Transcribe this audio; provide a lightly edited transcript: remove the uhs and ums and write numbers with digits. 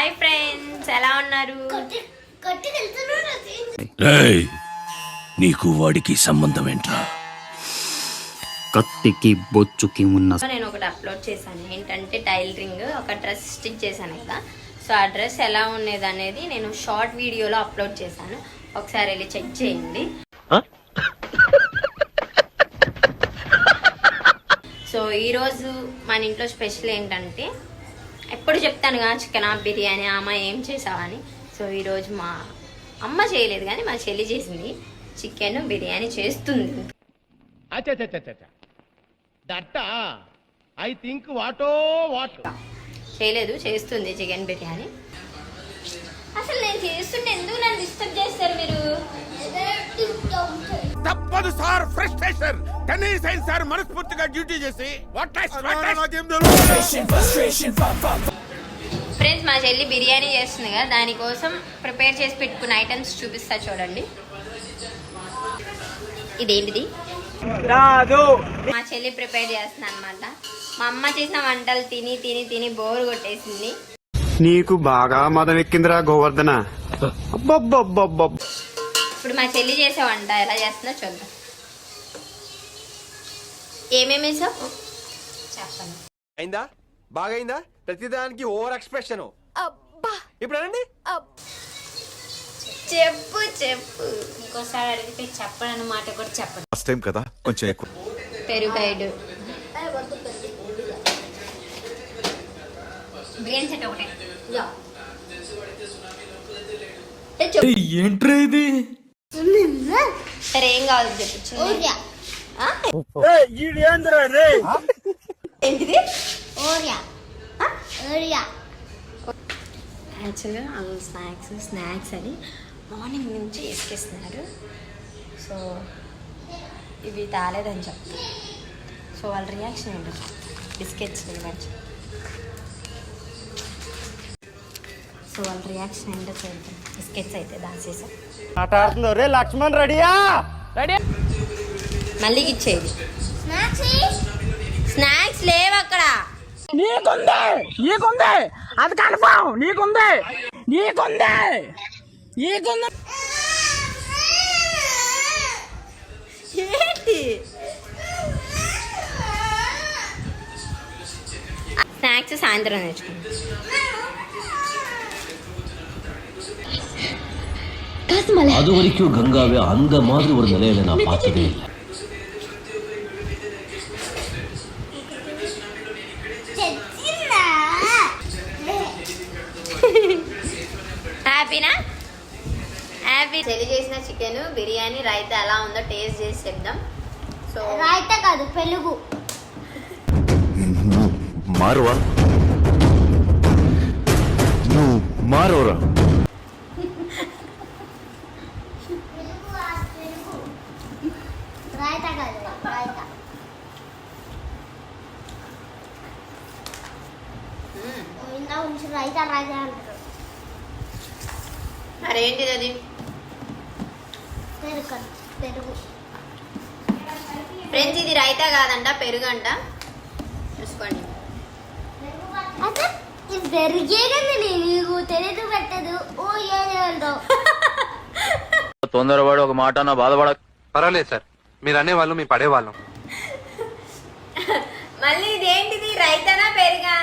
Hi friends, ఎలా ఉన్నారు? నీకు వాడికి సంబంధం ఏంట్రా? కత్తికి బొచ్చుకి ఉన్న నేను ఒకటి అప్లోడ్ చేశాను, ఏంటంటే టైలరింగ్ ఒక డ్రెస్ స్టిచ్ చేశాను కదా. సో ఆ డ్రెస్ ఎలా ఉండేది అనేది నేను షార్ట్ వీడియోలో అప్లోడ్ చేశాను, ఒకసారి వెళ్ళి చెక్ చేయండి. సో ఈరోజు మన ఇంట్లో స్పెషల్ ఏంటంటే, ఎప్పుడు చెప్తాను కదా చికెన్ బిర్యానీ అమ్మ ఏం చేసావని. సో ఈరోజు మా అమ్మ చేయలేదు కానీ మా చెల్లి చేసింది, చికెన్ బిర్యానీ చేస్తుంది. చేయలేదు, చేస్తుంది చికెన్ బిర్యానీ. అసలు నేను చేస్తుంటే ఎందుకు నన్ను డిస్టర్బ్ చేస్తారు మీరు? తప్పదు సార్, ఫ్రస్ట్రేషన్. కనీసం సార్ మనస్ఫూర్తిగా డ్యూటీ చేసి ఫ్రెండ్స్, మా చెల్లి బిర్యానీ చేస్తుంది కదా, దానికోసం ప్రిపేర్ చేసి పెట్టుకున్న ఐటమ్స్ చూపిస్తా చూడండి. ఇదేంటిది? మా చెల్లి ప్రిపేర్ చేస్తుంది అనమాట. మా అమ్మ చేసిన వంటలు తిని తిని తిని బోర్ కొట్టేసింది. నీకు బాగా మదం ఎక్కిందిరా గోవర్ధన. ఇప్పుడు మా చెల్లి చేసే వంట ఎలా చేస్తుందో చూద్దాం. ఏమేమి వేసావు చెప్పండి. అయిందా? బాగైందా? ప్రతిదానికి ఓవర్ ఎక్స్ప్రెషన్. ఇప్పుడు అనండి. చెప్పు చెప్పు, ఇంకోసారి అడిగితే చెప్పడన్న మాట కూడా చెప్పండి. ఫస్ట్ టైం కదా, కొంచెం ఎక్కువ. పెరుగైడు బిర్యానీ సెట్ ఒకటే. ఏంట్రా ఇది? సరే, ఏం కావాలి చెప్పు. ఏంటిది? యాక్చువల్గా వాళ్ళు స్నాక్స్ అని మార్నింగ్ నుంచి ఇసుకేస్తున్నారు. సో ఇవి తాలేదని చెప్తారు. సో వాళ్ళ రియాక్షన్ ఏంటో బిస్కెట్స్ మంచి. సో వాళ్ళ రియాక్షన్ ఏంటో చూద్దాం. బిస్కెట్స్ అయితే దాచేసాం. రే లక్ష్మణ్, రెడీయా? మళ్ళీ ఇచ్చేది స్నాక్స్ లేవు అక్కడ. నీకుంది అది కన్ఫర్మ్. నీకుంది ఏంటి స్నాక్స్? సాయంత్రం నేర్చుకున్నాం. அது வரைக்கும் கங்காவே அந்த மாதிரி ஒரு நிலையில நான் பார்த்ததே இல்லை. హ్యాపీనా? హ్యాపీ. చెల్లి చేసిన చికెన్ బిర్యానీ రైతా ఎలా ఉందో టేస్ట్ చేసి చెప్దాం. సో రైతా కాదు, పెరుగు. మారువా నువ్వు మారువరా? రైతా కాదు, రైతా. ఇందా ఉంచి రైతా రైతా అంటారు. మరేంటిది అది? పెరుగు. ఫ్రెండ్స్, ఇది రైతా కాదంట, పెరుగంట. చూసుకోండి. ఇది పెరిగేదండి, నీకు తెలియదు పెట్టదు. ఓ ఏదో తొందరపడి ఒక మాట నా బాధపడ. పర్వాలేదు సార్, మీరు అనేవాళ్ళు మీ పడేవాళ్ళం. మళ్ళీ ఇదేంటిది? రైతానా పెరుగా?